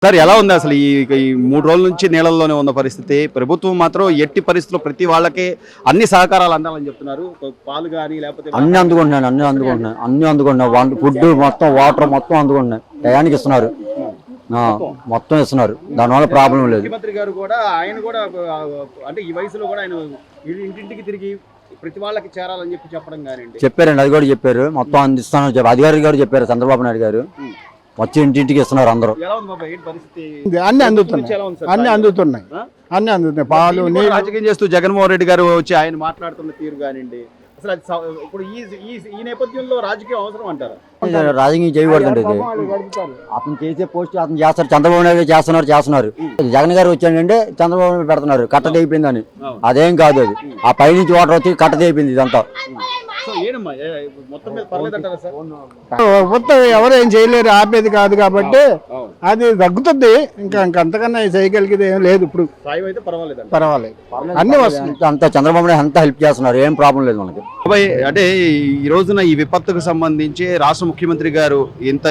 Sir ఎలా ఉంది అసలు ఈ 3 రోజుల నుంచి నీళ్ళల్లోనే ఉన్న పరిస్థితి? ప్రభుత్వం మాత్రం ఎట్టి పరిస్థితుల్లో ప్రతి వాళ్ళకి అన్ని సహకారాలు అందాలని చెప్తున్నారు. పాలు కానీ లేకపోతే అన్ని అందుకుంటున్నాయి ఫుడ్ మొత్తం వాటర్ మొత్తం అందుకుంటున్నాయి, టయానికి ఇస్తున్నారు, మొత్తం ఇస్తున్నారు. దానివల్ల ప్రాబ్లం లేదు. ముఖ్యమంత్రి గారు కూడా ఆయన కూడా అంటే ఈ వయసులో కూడా ఆయన ఇంటింటికి తిరిగి ప్రతి వాళ్ళకి చేరాలని చెప్పడం కానివ్వండి చెప్పారండి, అది కూడా చెప్పారు, మొత్తం అందిస్తాను అధికారులు గారు చెప్పారు. చంద్రబాబు నాయుడు గారు వచ్చి ఇంటింటికి ఇస్తున్నారు అందరూ. అన్ని అందుతున్నాయి పాలు రాజకీయం చేస్తూ జగన్మోహన్ రెడ్డి గారు వచ్చి ఆయన మాట్లాడుతున్న తీరు కానివ్వండి, అసలు ఇప్పుడు ఈ నేపథ్యంలో రాజకీయం అవసరం అంటారా? రాజకీయం చేయకూడదండి. ఇది అతను చేసే పోస్ట్ అతను చేస్తారు, చంద్రబాబు నాయుడు చేస్తున్నారు. జగన్ గారు వచ్చాడంటే చంద్రబాబు నాయుడు పెడుతున్నారు కట్టది అయిపోయిందని. అదేం కాదు, అది ఆ పైనుంచి వాటర్ వచ్చి కట్టది అయిపోయింది ఇదంతా. మొత్తం ఎవరు ఏం చేయలేరు, ఆపేది కాదు కాబట్టి అది తగ్గుతుంది. అంతకన్నా చేయగలిగేది ఏం లేదు. ఇప్పుడు పర్వాలేదు, అన్ని వస్తుంది. అంతా చంద్రబాబు నాయుడు అంతా హెల్ప్ చేస్తున్నారు, ఏం ప్రాబ్లం లేదు మనకి. అంటే ఈ రోజున ఈ విపత్తుకు సంబంధించి రాష్ట్ర ముఖ్యమంత్రి గారు ఇంత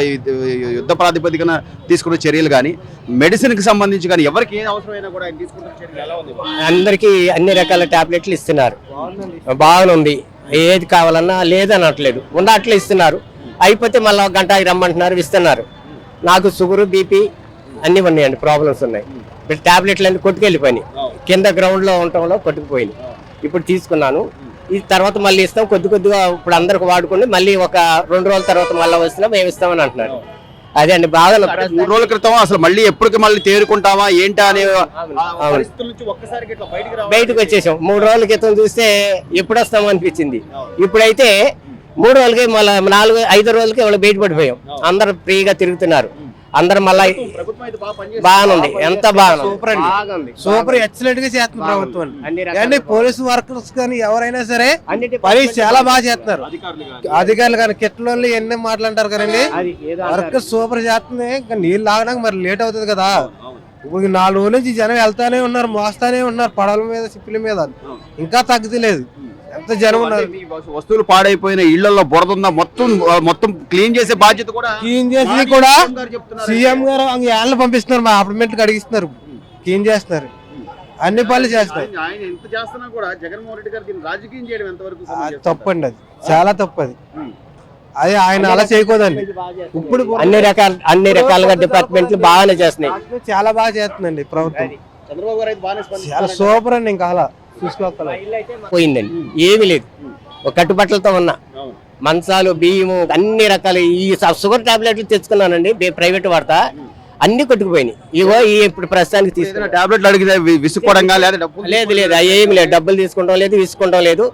యుద్ధ ప్రాతిపదికన తీసుకున్న చర్యలు కానీ, మెడిసిన్ కి సంబంధించి కానీ ఎవరికి ఏం అవసరమైనా కూడా తీసుకున్న చర్యలు ఎలా ఉంది? అందరికి అన్ని రకాల టాబ్లెట్లు ఇస్తున్నారు, బాగుంది. ఏది కావాలన్నా లేదనట్లేదు, ఉన్నట్లు ఇస్తున్నారు. అయిపోతే మళ్ళీ గంట రమ్మంటున్నారు, ఇస్తున్నారు. నాకు షుగరు బీపీ అన్నీ ఉన్నాయండి, ప్రాబ్లమ్స్ ఉన్నాయి. టాబ్లెట్లు అన్ని కొట్టుకెళ్ళిపోయినాయి, కింద గ్రౌండ్లో ఉండటంలో కొట్టుకుపోయినాయి. ఇప్పుడు తీసుకున్నాను, ఈ తర్వాత మళ్ళీ ఇస్తాం కొద్దిగా. ఇప్పుడు అందరికి వాడుకోండి, మళ్ళీ ఒక 2 రోజుల తర్వాత మళ్ళీ వస్తున్నాం, మేము ఇస్తామని అంటున్నారు. అదే అండి బాగా. 3 రోజుల క్రితం అసలు మళ్ళీ ఎప్పటికి మళ్ళీ తేరుకుంటామా ఏంటా అనే బయటకు వచ్చేసాం. 3 రోజుల క్రితం చూస్తే ఎప్పుడు వస్తామో అనిపించింది. ఇప్పుడైతే 3 రోజులకి మళ్ళీ 4-5 రోజులకి వాళ్ళు బయటపడిపోయాం. అందరు ఫ్రీగా తిరుగుతున్నారు, అందరు మళ్ళీ బాగుంది. ఎంత బాగుంది, సూపర్ ఎక్సలెంట్ గా చేస్తున్నారు ప్రభుత్వం. కానీ పోలీసు వర్కర్స్ కానీ ఎవరైనా సరే పని చాలా బాగా చేస్తున్నారు. అధికారులు కానీ కిట్లు ఎన్ని మాట్లాంటారు కదండి, వర్కర్స్ సూపర్ చేస్తుంది. ఇంకా నీళ్ళు లాగడానికి మరి లేట్ అవుతుంది కదా. ఇప్పుడు 4 రోజుల నుంచి జనం వెళ్తానే ఉన్నారు, మోస్తానే ఉన్నారు పడవల మీద, షిప్ల మీద. ఇంకా తగ్గలేదు, ఎంత జనం ఉన్నారు. వస్తువులు పాడైపోయిన ఇళ్లలో బురద ఉందా, మొత్తం క్లీన్ చేసే బాధ్యత కూడా సీఎం గారు ఏళ్ళ పంపిస్తున్నారు, మా అపార్ట్మెంట్ అడిగిస్తున్నారు, క్లీన్ చేస్తున్నారు, అన్ని పనులు చేస్తారు. తప్పండి, అది చాలా తప్పు. అది ఆయన అలా చేయకూడదండి. ఇప్పుడు అన్ని రకాలుగా డిపార్ట్మెంట్లు బాగానే చేస్తున్నాయి, చాలా బాగా చేస్తుందండి ప్రభుత్వం. చాలా సూపర్ అండి, ఇంకా అలా పోయిందండి. ఏమీ లేదు, ఒక కట్టుబట్టలతో ఉన్నా మంచాలు, బియ్యము, అన్ని రకాల ఈ షుగర్ టాబ్లెట్లు తెచ్చుకున్నానండి, ప్రైవేట్ వాడతా, అన్ని కొట్టుకుపోయినాయి. ఇగో ఇప్పుడు ప్రస్తుతానికి తీసుకున్న టాబ్లెట్లు అడిగితే విసుకోవడం లేదు, ఏమి లేదు, డబ్బులు విసుకోవడం లేదు.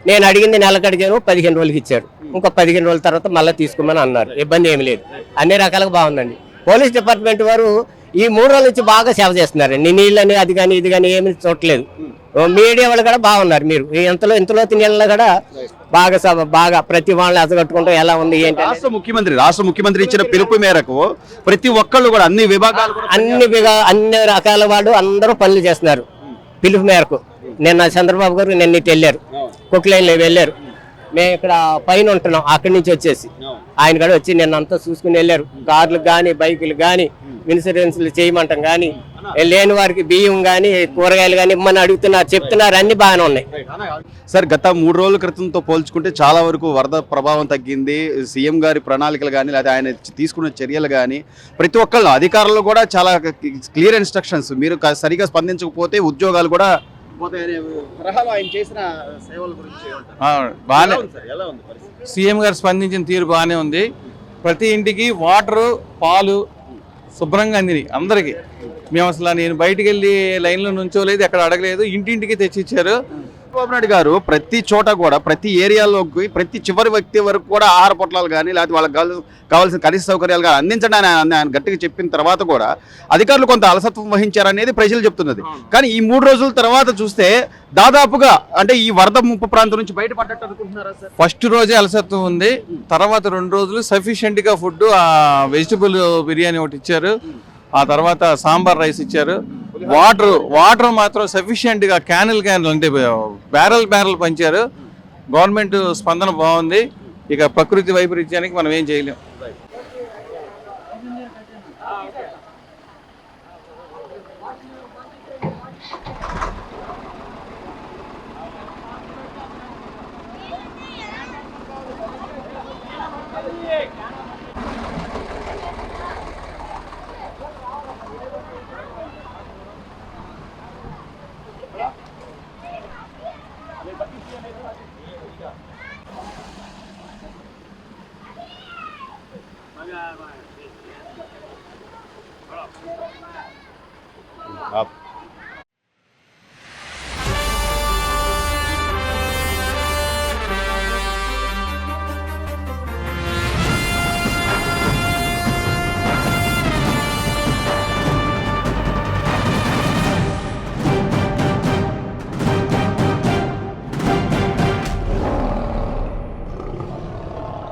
నేను అడిగింది నెలకు అడిగాను, 15 రోజులకి ఇచ్చారు. ఇంకో 15 రోజుల తర్వాత మళ్ళీ తీసుకోమని అన్నారు. ఇబ్బంది ఏమి లేదు, అన్ని రకాలుగా బాగుందండి. పోలీస్ డిపార్ట్మెంట్ వారు ఈ 3 రోజుల నుంచి బాగా సేవ చేస్తున్నారండి. నీళ్ళని అది కానీ ఇది కానీ ఏమి చూడలేదు. మీడియా వాళ్ళు కూడా బాగున్నారు. మీరు ఇంతలో నీళ్ళలో కూడా బాగా ప్రతి వాళ్ళని అసగట్టుకుంటూ ఎలా ఉంది ఏంటి. రాష్ట్ర ముఖ్యమంత్రి ఇచ్చిన పిలుపు మేరకు ప్రతి ఒక్కళ్ళు కూడా అన్ని రకాల వాళ్ళు అందరూ పనులు చేస్తున్నారు పిలుపు మేరకు. నిన్న చంద్రబాబు గారు నిన్న వెళ్ళారు, కుక్లైన్లో వెళ్ళారు. మేము ఇక్కడ పైన ఉంటున్నాం, అక్కడి నుంచి వచ్చేసి ఆయన కూడా వచ్చి నిన్నంతా చూసుకుని వెళ్ళారు. కార్లు కానీ బైకులు కానీ ఇన్సూరెన్స్లు చేయమంటాం కానీ, లేని వారికి బియ్యం కానీ కూరగాయలు కానీ ఇమ్మని అడుగుతున్నారు, చెప్తున్నారు, అన్ని బాగానే ఉన్నాయి. సార్, గత 3 రోజుల క్రితంతో పోల్చుకుంటే చాలా వరకు వరద ప్రభావం తగ్గింది. సీఎం గారి ప్రణాళికలు కానీ లేదా ఆయన తీసుకున్న చర్యలు కానీ ప్రతి ఒక్కళ్ళు అధికారులు కూడా చాలా క్లియర్ ఇన్స్ట్రక్షన్స్, మీరు సరిగా స్పందించకపోతే ఉద్యోగాలు కూడా బాగానే సీఎం గారు స్పందించిన తీరు బాగానే ఉంది. ప్రతి ఇంటికి వాటరు, పాలు శుభ్రంగా అందినాయి అందరికి. మేము అసలు నేను బయటికి వెళ్ళి లైన్లో నుంచోలేదు, ఎక్కడ అడగలేదు, ఇంటింటికి తెచ్చిచ్చారు. చంద్రబాబు నాయుడు గారు ప్రతి చోట కూడా ప్రతి ఏరియాలోకి ప్రతి చివరి వ్యక్తి వరకు కూడా ఆహార పొట్లాలు కానీ లేకపోతే వాళ్ళకి కావాల్సిన కనీస సౌకర్యాలు కానీ అందించడానికి ఆయన గట్టిగా చెప్పిన తర్వాత కూడా అధికారులు కొంత అలసత్వం వహించారనేది ప్రజలు చెప్తున్నది. కానీ ఈ 3 రోజుల తర్వాత చూస్తే దాదాపుగా అంటే ఈ వరద ముప్పు ప్రాంతం నుంచి బయటపడ్డట్టు అనుకుంటున్నారా సార్? ఫస్ట్ రోజే అలసత్వం ఉంది, తర్వాత 2 రోజులు సఫిషియెంట్ గా ఫుడ్, వెజిటబుల్ బిర్యానీ ఒకటి ఇచ్చారు, ఆ తర్వాత సాంబార్ రైస్ ఇచ్చారు. వాటర్ మాత్రం సఫిషియెంట్ గా క్యానల్ అంటే బ్యారల్ పంచారు. గవర్నమెంట్ స్పందన బాగుంది. ఇక ప్రకృతి వైపరీత్యానికి మనం ఏం చేయలేం. आप